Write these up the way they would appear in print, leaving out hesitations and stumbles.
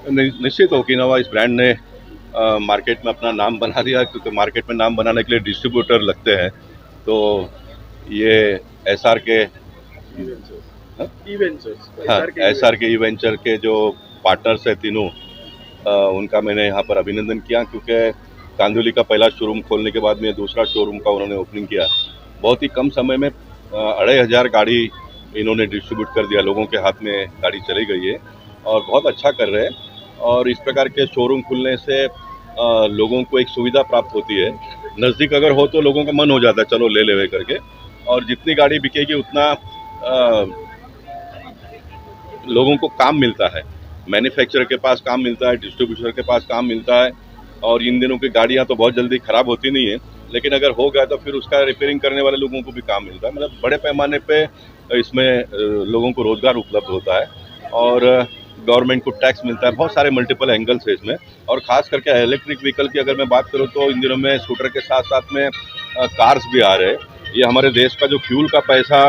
निश्चित ओकिनावा इस ब्रांड ने मार्केट में अपना नाम बना दिया, क्योंकि मार्केट में नाम बनाने के लिए डिस्ट्रीब्यूटर लगते हैं। तो ये एसआर के हाँ एसआर के ई वेंचर के जो पार्टनर्स हैं तीनों, उनका मैंने यहाँ पर अभिनंदन किया, क्योंकि कांदिवली का पहला शोरूम खोलने के बाद में दूसरा शोरूम का उन्होंने ओपनिंग किया। बहुत ही कम समय में 2500 गाड़ी इन्होंने डिस्ट्रीब्यूट कर दिया, लोगों के हाथ में गाड़ी चली गई है और बहुत अच्छा कर रहे हैं। और इस प्रकार के शोरूम खुलने से लोगों को एक सुविधा प्राप्त होती है। नज़दीक अगर हो तो लोगों का मन हो जाता है चलो ले ले करके, और जितनी गाड़ी बिकेगी उतना लोगों को काम मिलता है। मैन्युफैक्चरर के पास काम मिलता है, डिस्ट्रीब्यूटर के पास काम मिलता है। और इन दिनों की गाड़ियाँ तो बहुत जल्दी ख़राब होती नहीं है, लेकिन अगर हो गया तो फिर उसका रिपेयरिंग करने वाले लोगों को भी काम मिलता है। मतलब बड़े पैमाने पे इसमें लोगों को रोज़गार उपलब्ध होता है और गवर्नमेंट को टैक्स मिलता है। बहुत सारे मल्टीपल एंगल्स है इसमें। और ख़ास करके इलेक्ट्रिक व्हीकल की अगर मैं बात करूँ तो इन दिनों में स्कूटर के साथ साथ में कार्स भी आ रहे हैं। ये हमारे देश का जो फ्यूल का पैसा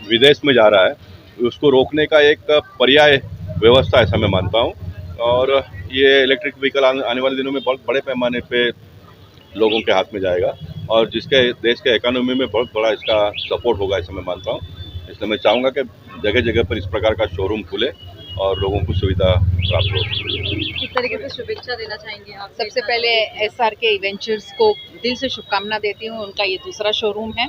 विदेश में जा रहा है, उसको रोकने का एक पर्याय व्यवस्था ऐसा मैं मानता हूँ। और ये इलेक्ट्रिक व्हीकल आने वाले दिनों में बहुत बड़े पैमाने पे लोगों के हाथ में जाएगा और जिसके देश के इकोनॉमी में बहुत बड़ा इसका सपोर्ट होगा ऐसा मैं मानता हूँ। इसलिए मैं चाहूँगा कि जगह जगह पर इस प्रकार का शोरूम खुले और लोगों को सुविधा प्राप्त हो। किस तरीके से शुभेच्छा देना चाहेंगे आप? सबसे पहले एसआर के इवेंचर्स को दिल से शुभकामना देती हूँ। उनका ये दूसरा शोरूम है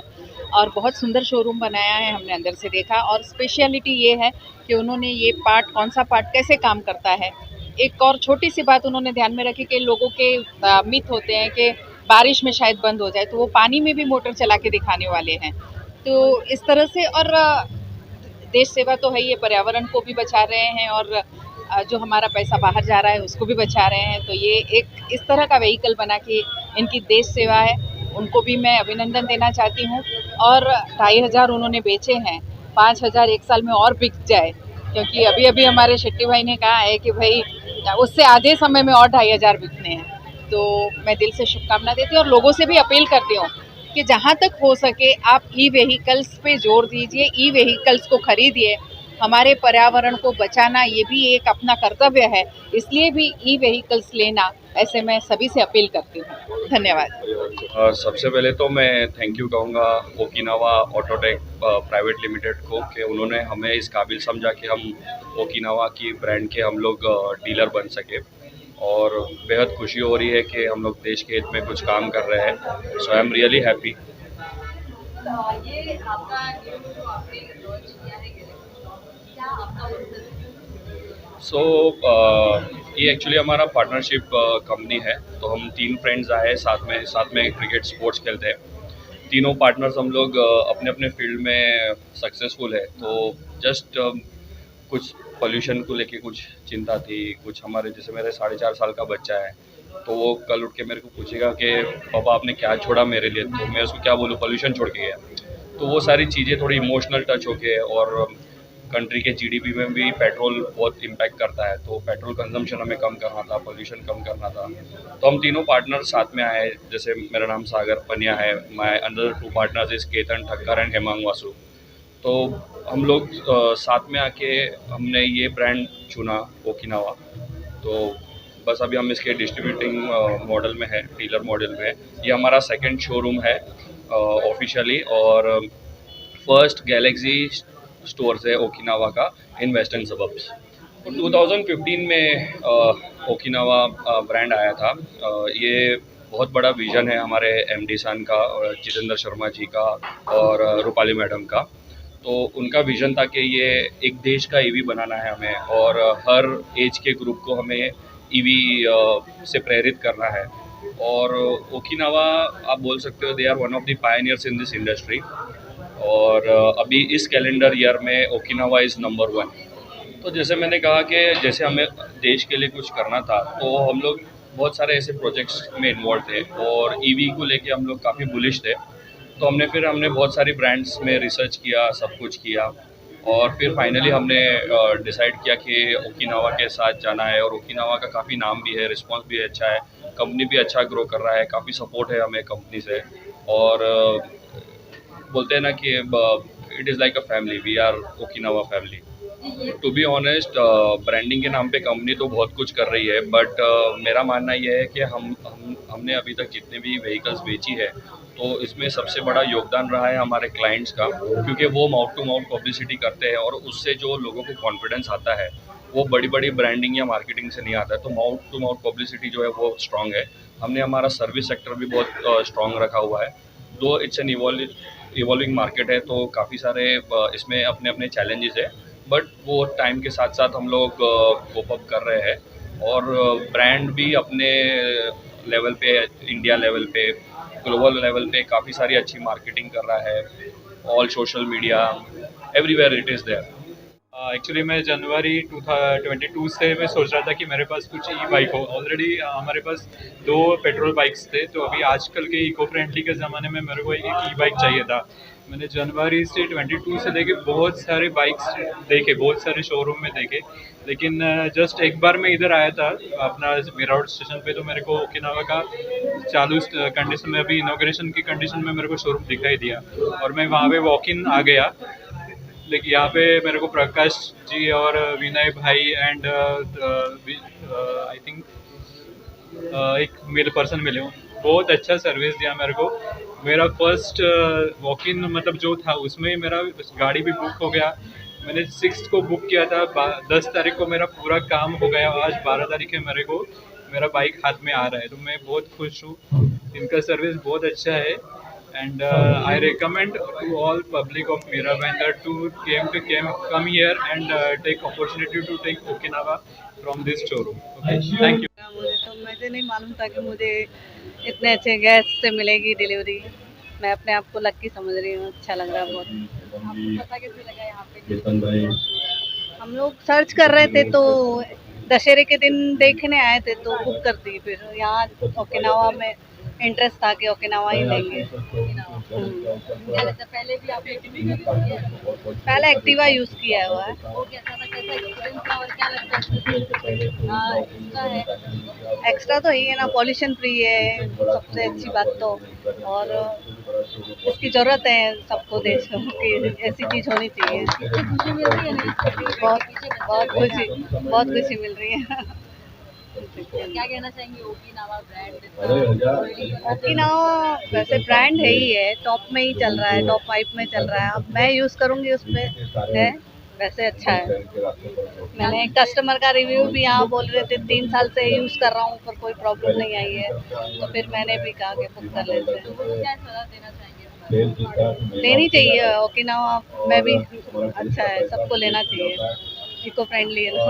और बहुत सुंदर शोरूम बनाया है, हमने अंदर से देखा। और स्पेशलिटी ये है कि उन्होंने ये पार्ट, कौन सा पार्ट कैसे काम करता है। एक और छोटी सी बात उन्होंने ध्यान में रखी कि लोगों के मिथ होते हैं कि बारिश में शायद बंद हो जाए, तो वो पानी में भी मोटर चला के दिखाने वाले हैं। तो इस तरह से, और देश सेवा तो है ही, ये पर्यावरण को भी बचा रहे हैं और जो हमारा पैसा बाहर जा रहा है उसको भी बचा रहे हैं। तो ये एक इस तरह का व्हीकल बना कि इनकी देश सेवा है, उनको भी मैं अभिनंदन देना चाहती हूँ। और 2500 उन्होंने बेचे हैं, 5000 एक साल में और बिक जाए, क्योंकि अभी अभी हमारे शेट्टी भाई ने कहा है कि भाई उससे आधे समय में और 2500 बिकने हैं। तो मैं दिल से शुभकामना देती हूँ और लोगों से भी अपील करती हूँ कि जहाँ तक हो सके आप ई व्हीकल्स पे जोर दीजिए, ई व्हीकल्स को खरीदिए। हमारे पर्यावरण को बचाना ये भी एक अपना कर्तव्य है, इसलिए भी ई व्हीकल्स लेना, ऐसे मैं सभी से अपील करती हूँ। धन्यवाद। सबसे पहले तो मैं थैंक यू कहूँगा ओकिनावा ऑटोटेक प्राइवेट लिमिटेड को कि उन्होंने हमें इस काबिल समझा कि हम ओकिनावा की ब्रांड के हम लोग डीलर बन सके। और बेहद खुशी हो रही है कि हम लोग देश के हित में कुछ काम कर रहे हैं। सो आई एम रियली हैप्पी। ये आपका जो आपने लॉन्च किया है क्या आपका सो ये एक्चुअली हमारा पार्टनरशिप कंपनी है। तो हम 3 फ्रेंड्स आए साथ में क्रिकेट स्पोर्ट्स खेलते हैं। तीनों पार्टनर्स हम लोग अपने अपने फील्ड में सक्सेसफुल है। तो जस्ट कुछ पोल्यूशन को लेके कुछ चिंता थी। कुछ हमारे, जैसे मेरे 4.5 साल का बच्चा है, तो वो कल उठ के मेरे को पूछेगा कि पापा आपने क्या छोड़ा मेरे लिए, तो मैं उसको क्या बोलूँ, पोल्यूशन छोड़ के गया। तो वो सारी चीज़ें थोड़ी इमोशनल टच हो के, और कंट्री के जीडीपी में भी पेट्रोल बहुत इम्पैक्ट करता है। तो पेट्रोल कंजम्पशन हमें कम करना था, पोल्यूशन कम करना था। तो हम तीनों पार्टनर साथ में आए। जैसे मेरा नाम सागर पनिया है, my another 2 partners is Ketan Thakkar and Hemang Vasu. तो हम लोग साथ में आके हमने ये ब्रांड चुना ओकिनावा। तो बस अभी हम इसके डिस्ट्रीब्यूटिंग मॉडल में है, डीलर मॉडल में है। ये हमारा सेकंड शोरूम है ऑफिशियली। और फर्स्ट गैलेक्सी स्टोर्स है ओकिनावा का इन वेस्टर्न सबर्ब्स। 2015 में ओकिनावा ब्रांड आया था। ये बहुत बड़ा विज़न है हमारे एमडी सन का, जितेंद्र शर्मा जी का और रूपाली मैडम का। तो उनका विज़न था कि ये एक देश का ईवी बनाना है हमें, और हर एज के ग्रुप को हमें ईवी से प्रेरित करना है। और ओकिनावा, आप बोल सकते हो, they are one of the pioneers in this industry. और अभी इस कैलेंडर ईयर में ओकिनावा इज़ नंबर 1। तो जैसे मैंने कहा कि जैसे हमें देश के लिए कुछ करना था, तो हम लोग बहुत सारे ऐसे प्रोजेक्ट्स में इन्वॉल्व थे और ईवी को लेके हम लोग काफ़ी बुलिश थे। तो हमने बहुत सारी ब्रांड्स में रिसर्च किया, सब कुछ किया, और फिर फाइनली हमने डिसाइड किया कि ओकिनावा के साथ जाना है। और ओकिनावा का काफ़ी नाम भी है, रिस्पांस भी अच्छा है, कंपनी भी अच्छा ग्रो कर रहा है, काफ़ी सपोर्ट है हमें कंपनी से। और बोलते हैं ना कि it is like a family, we are Okinawa family. To be honest, branding के नाम पे कंपनी तो बहुत कुछ कर रही है, बट मेरा मानना यह है कि हमने अभी तक जितने भी व्हीकल्स बेची है, तो इसमें सबसे बड़ा योगदान रहा है हमारे क्लाइंट्स का, क्योंकि वो माउथ टू माउथ पब्लिसिटी करते हैं और उससे जो लोगों को कॉन्फिडेंस आता है वो बड़ी बड़ी ब्रांडिंग या मार्केटिंग से नहीं आता है। तो माउथ टू माउथ पब्लिसिटी जो है वो स्ट्रांग है। हमने हमारा सर्विस सेक्टर भी बहुत स्ट्रांग रखा हुआ है। दो इट्स एन इवॉल्विंग मार्केट है, तो काफ़ी सारे इसमें अपने अपने चैलेंजेस है, बट वो टाइम के साथ साथ हम लोग कोप अप कर रहे हैं। और ब्रांड भी अपने लेवल पे, इंडिया लेवल पे, ग्लोबल लेवल पे काफ़ी सारी अच्छी मार्केटिंग कर रहा है। All social media, everywhere it is there. Actually मैं जनवरी 2022 से मैं सोच रहा था कि मेरे पास कुछ ई बाइक हो। ऑलरेडी हमारे पास 2 पेट्रोल बाइक्स थे, तो अभी आजकल के इको फ्रेंडली के ज़माने में मेरे को एक ई बाइक चाहिए था। मैंने जनवरी से 22 से लेके बहुत सारे बाइक्स देखे, बहुत सारे शोरूम में देखे, लेकिन जस्ट एक बार मैं इधर आया था अपना मीराट स्टेशन पे, तो मेरे को ओकिनावा का चालू कंडीशन में, अभी इनॉग्रेशन की कंडीशन में मेरे को शोरूम दिखाई दिया और मैं वहाँ पे वॉक इन आ गया। लेकिन यहाँ पे मेरे को प्रकाश जी और विनय भाई एंड आई थिंक एक मेरे पर्सन मिले हो, बहुत अच्छा सर्विस दिया मेरे को। मेरा फर्स्ट वॉक इन मतलब जो था उसमें मेरा गाड़ी भी बुक हो गया। मैंने 6 को बुक किया था, 10 तारीख को मेरा पूरा काम हो गया, आज 12 तारीख है, मेरे को मेरा बाइक हाथ में आ रहा है, तो मैं बहुत खुश हूँ। इनका सर्विस बहुत अच्छा है and I recommend to all public of Mirabandar to come here and take opportunity to take Okinawa from this showroom. Okay, thank you. मुझे नहीं मालूम था कि मुझे इतने अच्छे गैस से मिलेगी डिलीवरी। मैं अपने आप को लकी समझ रही हूँ, अच्छा लग रहा है बहुत। आपको पता कैसे लगा यहाँ पे? हम लोग सर्च कर रहे थे तो दशहरे के दिन देखने आए थे, तो बुक कर दी। फिर यहाँ ओकिनावा में इंटरेस्ट था कि ओकिनावा ही लेंगे। क्या लगता है, पहले भी आपने यूज किया है? पहले एक्टिवा यूज़ किया हुआ है। वो कैसा था, कैसा एक्सपीरियंस था और क्या लगता है इसका है? एक्स्ट्रा तो यही है ना, पॉल्यूशन फ्री है, सबसे अच्छी बात तो। और इसकी ज़रूरत है सबको, देश की ऐसी चीज़ होनी चाहिए। खुशी मिल रही है ना? बहुत खुशी मिल रही है। क्या कहना चाहेंगे ओकिनावा ब्रांड? ओकिनावा वैसे ब्रांड है ही है, टॉप में ही चल रहा है, टॉप 5 में चल रहा है। अब मैं यूज़ करूँगी उस पर है, वैसे अच्छा है। मैंने कस्टमर का रिव्यू भी यहाँ बोल रहे थे 3 साल से यूज़ कर रहा हूँ पर कोई प्रॉब्लम नहीं आई है, तो फिर मैंने भी कहा कि बुक कर लेते हैं। क्या सलाह देना चाहेंगे? लेनी चाहिए ओकिनावा में भी, अच्छा है, सबको लेना चाहिए, इको फ्रेंडली है ना।